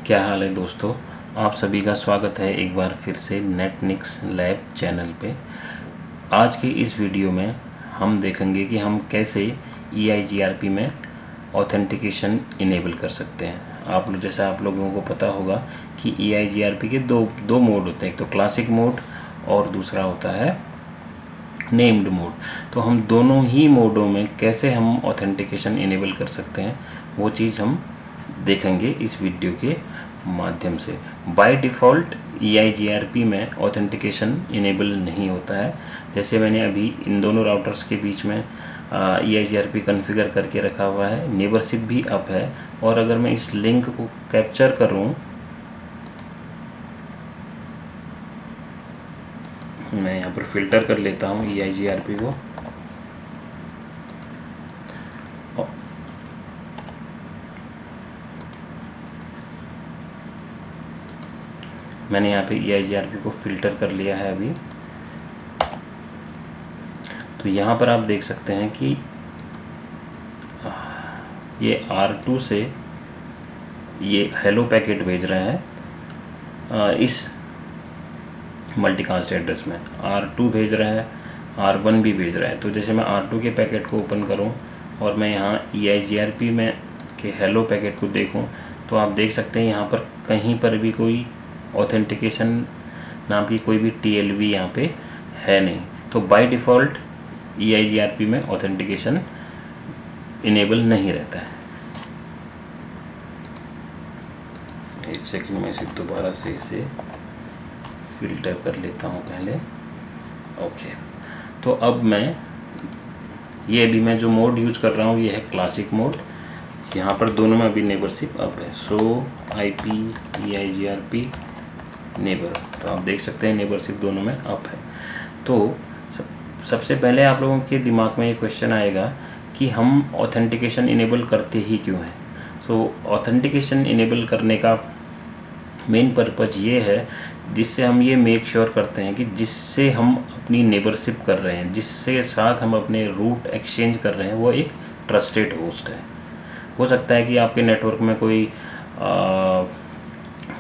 क्या हाल है दोस्तों। आप सभी का स्वागत है एक बार फिर से नेटनिक्स लैब चैनल पे। आज की इस वीडियो में हम देखेंगे कि हम कैसे EIGRP में ऑथेंटिकेशन इनेबल कर सकते हैं। जैसा आप लोगों को पता होगा कि EIGRP के दो मोड होते हैं, एक तो क्लासिक मोड और दूसरा होता है नेम्ड मोड। तो हम दोनों ही मोडों में कैसे हम ऑथेंटिकेशन इनेबल कर सकते हैं वो चीज़ हम देखेंगे इस वीडियो के माध्यम से। बाय डिफ़ॉल्ट EIGRP में ऑथेंटिकेशन इनेबल नहीं होता है। जैसे मैंने अभी इन दोनों राउटर्स के बीच में EIGRP कॉन्फ़िगर करके रखा हुआ है, नेबरशिप भी अप है। और अगर मैं इस लिंक को कैप्चर करूं, मैं यहाँ पर फिल्टर कर लेता हूँ EIGRP को। मैंने यहाँ पे EIGRP को फिल्टर कर लिया है अभी। तो यहाँ पर आप देख सकते हैं कि ये R2 से ये हेलो पैकेट भेज रहे हैं इस मल्टीकास्ट एड्रेस में। R2 भेज रहा है, R1 भी भेज रहा है। तो जैसे मैं R2 के पैकेट को ओपन करूं और मैं यहाँ EIGRP में के हेलो पैकेट को देखूं, तो आप देख सकते हैं यहाँ पर कहीं पर भी कोई ऑथेंटिकेशन नाम की कोई भी TLV यहाँ पे है नहीं। तो बाय डिफ़ॉल्ट EIGRP में ऑथेंटिकेशन इनेबल नहीं रहता है। एक सेकंड में इसे दोबारा से इसे फिल्टर कर लेता हूँ पहले। ओके, तो अब मैं जो मोड यूज कर रहा हूँ ये है क्लासिक मोड। यहाँ पर दोनों में अभी नेबरशिप अप है, सो IP EIGRP नेबर। तो आप देख सकते हैं नेबरशिप दोनों में अप है। तो सबसे पहले आप लोगों के दिमाग में ये क्वेश्चन आएगा कि हम ऑथेंटिकेशन इनेबल करते ही क्यों हैं। सो ऑथेंटिकेशन इनेबल करने का मेन पर्पज़ ये है जिससे हम ये मेक श्योर करते हैं कि जिससे हम अपनी नेबरशिप कर रहे हैं, जिससे साथ हम अपने रूट एक्सचेंज कर रहे हैं, वो एक ट्रस्टेड होस्ट है। हो सकता है कि आपके नेटवर्क में कोई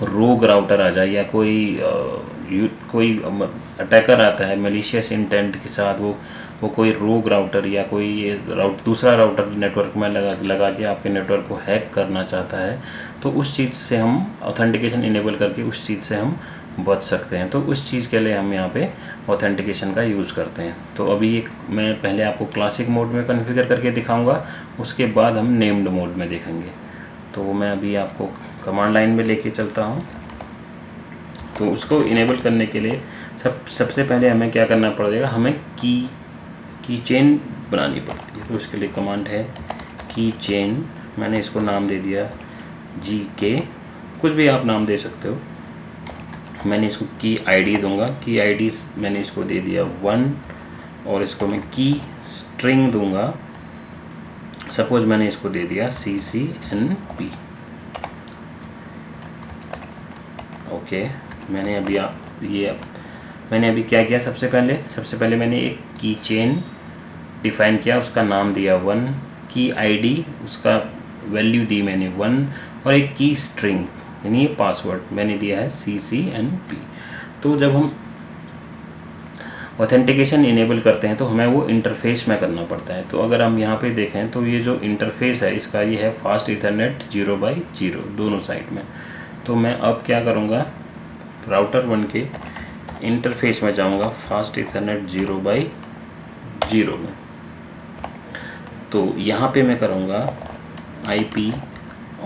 रोग राउटर आ जाए या कोई अटैकर आता है मलिशियस इंटेंट के साथ, वो कोई रोग राउटर या कोई दूसरा राउटर नेटवर्क में लगा के आपके नेटवर्क को हैक करना चाहता है। तो उस चीज़ से हम ऑथेंटिकेशन इनेबल करके उस चीज़ से हम बच सकते हैं। तो उस चीज़ के लिए हम यहाँ पे ऑथेंटिकेशन का यूज़ करते हैं। तो अभी मैं पहले आपको क्लासिक मोड में कॉन्फ़िगर करके दिखाऊंगा, उसके बाद हम नेम्ड मोड में देखेंगे। तो मैं अभी आपको कमांड लाइन में लेके चलता हूँ। तो उसको इनेबल करने के लिए सबसे पहले हमें क्या करना पड़ेगा, हमें की चेन बनानी पड़ती है। तो इसके लिए कमांड है की चेन। मैंने इसको नाम दे दिया GK, कुछ भी आप नाम दे सकते हो। मैंने इसको की ID दूंगा, की ID मैंने इसको दे दिया 1 और इसको मैं की स्ट्रिंग दूंगा। सपोज मैंने इसको दे दिया CCNP। ओके, मैंने अभी क्या किया, सबसे पहले मैंने एक की चेन डिफाइन किया, उसका नाम दिया 1, की ID उसका वैल्यू दी मैंने 1 और एक की स्ट्रिंग यानी पासवर्ड मैंने दिया है CCNP। तो जब हम ऑथेंटिकेशन इनेबल करते हैं तो हमें वो इंटरफेस में करना पड़ता है। तो अगर हम यहाँ पे देखें तो ये जो इंटरफेस है इसका ये है फास्ट ईथरनेट 0x0 दोनों साइड में। तो मैं अब क्या करूँगा, राउटर 1 के इंटरफेस में जाऊँगा फास्ट ईथरनेट 0x0 में। तो यहाँ पे मैं करूँगा IP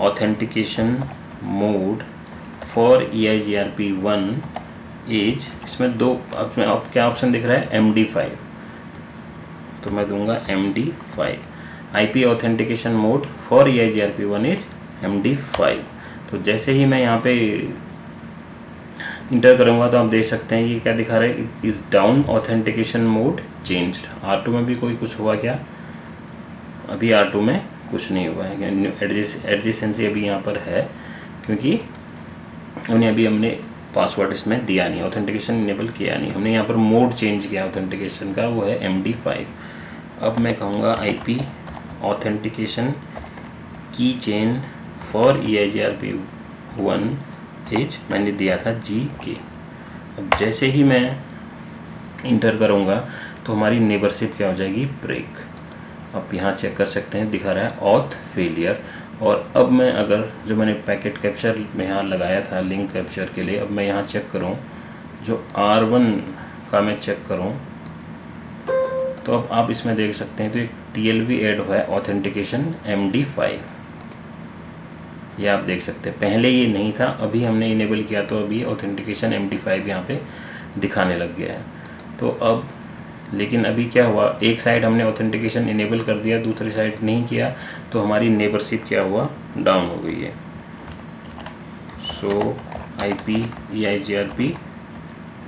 authentication mode for EIGRP1 as, इसमें अब क्या ऑप्शन दिख रहा है, MD5। तो मैं दूंगा MD5। IP authentication mode for EIGRP1 is MD5। तो जैसे ही मैं यहाँ पे इंटर करूँगा तो आप देख सकते हैं ये क्या दिखा रहा है, is down authentication mode changed. R2 में भी कुछ हुआ क्या, अभी R2 में कुछ नहीं हुआ है। एडजेसेंसी अभी यहाँ पर है क्योंकि हमने पासवर्ड इसमें दिया नहीं, ऑथेंटिकेशन इनेबल किया नहीं, हमने यहाँ पर मोड चेंज किया ऑथेंटिकेशन का, वो है MD5। अब मैं कहूँगा IP authentication key chain for EIGRP 1H मैंने दिया था GK। अब जैसे ही मैं इंटर करूँगा तो हमारी नेबरशिप क्या हो जाएगी, ब्रेक। आप यहाँ चेक कर सकते हैं, दिखा रहा है ऑथ फेलियर। और अब मैं अगर जो मैंने पैकेट कैप्चर में यहाँ लगाया था लिंक कैप्चर के लिए, अब मैं यहाँ चेक करूँ, जो R1 का मैं चेक करूँ तो अब आप इसमें देख सकते हैं तो एक TLV ऐड हुआ है, ऑथेंटिकेशन MD5। ये आप देख सकते हैं, पहले ये नहीं था, अभी हमने इनेबल किया तो अभी ऑथेंटिकेशन MD5 यहाँ पे दिखाने लग गया है। तो अब लेकिन अभी क्या हुआ, एक साइड हमने ऑथेंटिकेशन इनेबल कर दिया, दूसरी साइड नहीं किया, तो हमारी नेबरशिप क्या हुआ, डाउन हो गई है। सो IP EIGRP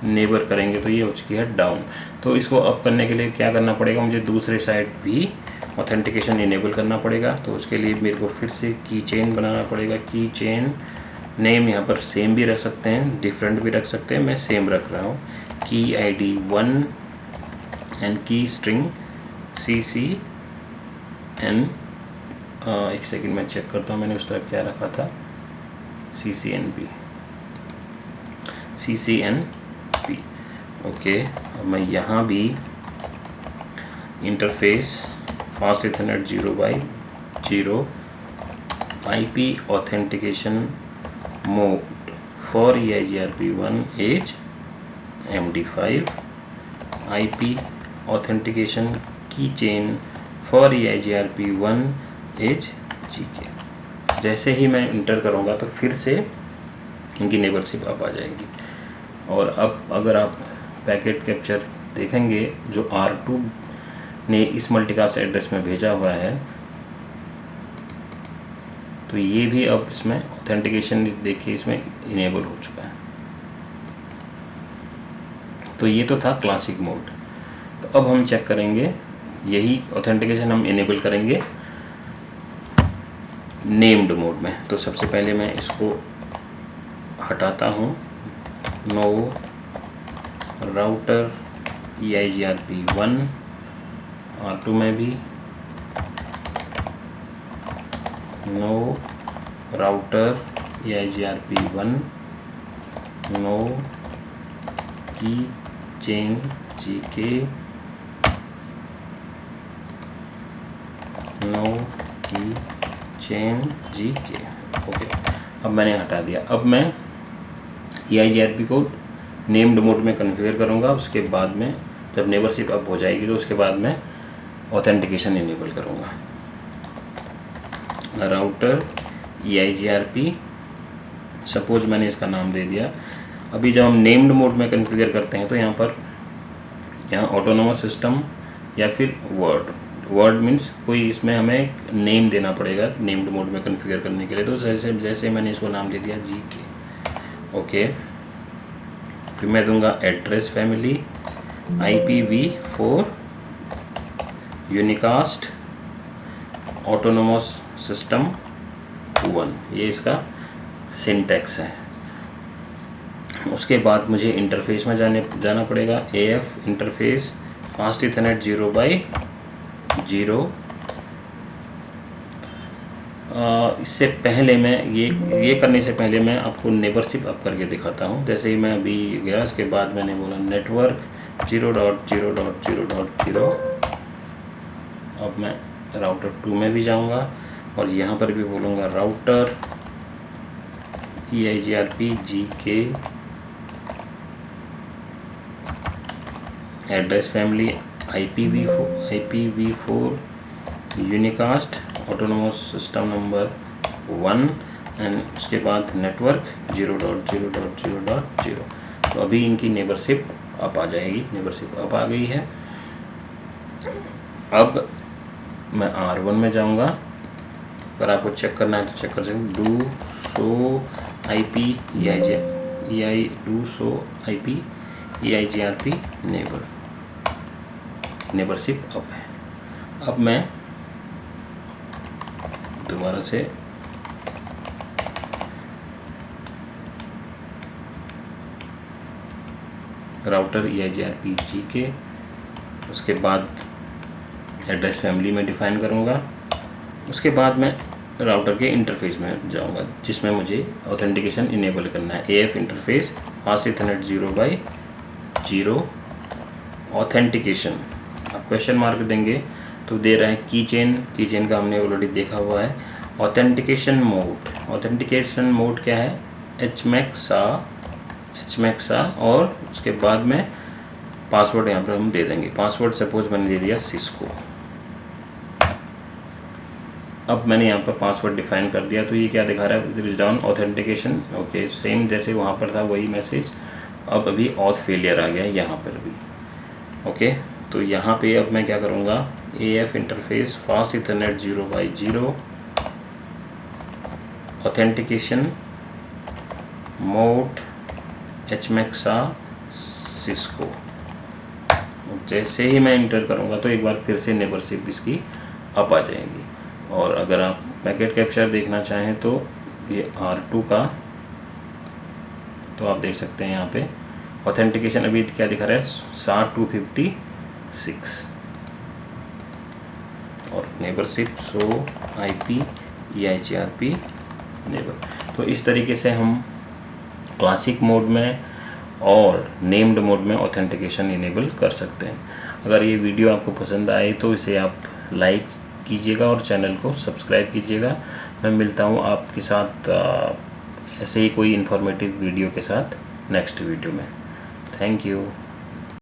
नेबर करेंगे तो ये हो चुकी है डाउन। तो इसको अप करने के लिए क्या करना पड़ेगा, मुझे दूसरे साइड भी ऑथेंटिकेशन इनेबल करना पड़ेगा। तो उसके लिए मेरे को फिर से की चेन बनाना पड़ेगा। की चेन नेम यहाँ पर सेम भी रख सकते हैं, डिफरेंट भी रख सकते हैं, मैं सेम रख रहा हूँ। की ID 1 एंड की स्ट्रिंग CCN। एक सेकंड मैं चेक करता हूँ मैंने उस तरह क्या रखा था, CCNP। ओके, अब मैं यहाँ भी interface fast ethernet 0/0 IP authentication mode for EIGRP 1H MD5 IP authentication key chain for EIGRP 1H GK। जैसे ही मैं इंटर करूँगा तो फिर से इनकी नेबरशिप अप आ जाएगी। और अब अगर आप पैकेट कैप्चर देखेंगे जो R2 ने इस मल्टीकास्ट एड्रेस में भेजा हुआ है, तो ये भी अब इसमें ऑथेंटिकेशन देखिए इसमें इनेबल हो चुका है। तो ये तो था क्लासिक मोड। तो अब हम चेक करेंगे, यही ऑथेंटिकेशन हम इनेबल करेंगे नेम्ड मोड में। तो सबसे पहले मैं इसको हटाता हूँ, नो राउटर EIGRP 1, R2 में भी नो राउटर EIGRP 1, नो की चेन GK, नो की चेन GK। ओके, अब मैंने हटा दिया। अब मैं EIGRP को नेम्ड मोड में कॉन्फ़िगर करूँगा। उसके बाद में जब नेबरशिप अप हो जाएगी तो उसके बाद में ऑथेंटिकेशन इनेबल करूँगा। राउटर EIGRP, सपोज मैंने इसका नाम दे दिया। अभी जब हम नेम्ड मोड में कॉन्फ़िगर करते हैं तो यहाँ ऑटोनोमस सिस्टम या फिर वर्ड मीन्स कोई इसमें हमें नेम देना पड़ेगा नेम्ड मोड में कॉन्फ़िगर करने के लिए। तो जैसे मैंने इसको नाम दे दिया GK। ओके, फिर मैं दूंगा address family IPv4 unicast autonomous system 1, ये इसका सिंटैक्स है। उसके बाद मुझे इंटरफेस में जाना पड़ेगा। AF interface fast ethernet 0/0। इससे पहले मैं ये करने से पहले मैं आपको नेबरशिप अप करके दिखाता हूँ। जैसे ही मैं अभी गया उसके बाद मैंने बोला नेटवर्क 0.0.0.0। अब मैं राउटर 2 में भी जाऊँगा और यहाँ पर भी बोलूँगा router EIGRP GK address family IPv4 unicast autonomous system number 1 and उसके बाद नेटवर्क 0.0.0.0। तो अभी इनकी नेबरशिप अप आ जाएगी। नेबरशिप अप आ गई है। अब मैं R1 में जाऊंगा। अगर आपको चेक करना है तो चेक कर सकते हैं। Do so IP EIGRP neighbourship up है। अब मैं दोबारा से राउटर EIGRP GK, उसके बाद एड्रेस फैमिली में डिफाइन करूँगा। उसके बाद मैं राउटर के इंटरफेस में जाऊंगा जिसमें मुझे ऑथेंटिकेशन इनेबल करना है। AF interface fast Ethernet 0x0 authentication. आप क्वेश्चन मार्क देंगे तो दे रहा है की चेन का हमने ऑलरेडी देखा हुआ है। ऑथेंटिकेशन मोड क्या है? HMAC-SA और उसके बाद में पासवर्ड यहाँ पर हम दे देंगे। पासवर्ड सपोज मैंने दे दिया सिस्को। अब मैंने यहाँ पर पासवर्ड डिफाइन कर दिया तो ये क्या दिखा रहा है? This is down authentication. Okay, same जैसे वहाँ पर था वही मैसेज। अब अभी ऑथ फेलियर आ गया है यहाँ पर भी। ओके, तो यहाँ पे अब मैं क्या करूँगा? AF interface fast Ethernet 0x0 authentication mode HMAC-SA Cisco. जैसे ही मैं इंटर करूँगा तो एक बार फिर से नेबरशिप इसकी अप आ जाएगी। और अगर आप पैकेट कैप्चर देखना चाहें तो ये R2 का, तो आप देख सकते हैं यहाँ पे ऑथेंटिकेशन अभी क्या दिखा रहा है? SAR 256 और नेबरशिप सो IP EIGRP नेबर। तो इस तरीके से हम क्लासिक मोड में और नेम्ड मोड में ऑथेंटिकेशन इनेबल कर सकते हैं। अगर ये वीडियो आपको पसंद आए तो इसे आप लाइक कीजिएगा और चैनल को सब्सक्राइब कीजिएगा। मैं मिलता हूँ आपके साथ ऐसे ही कोई इन्फॉर्मेटिव वीडियो के साथ नेक्स्ट वीडियो में। Thank you.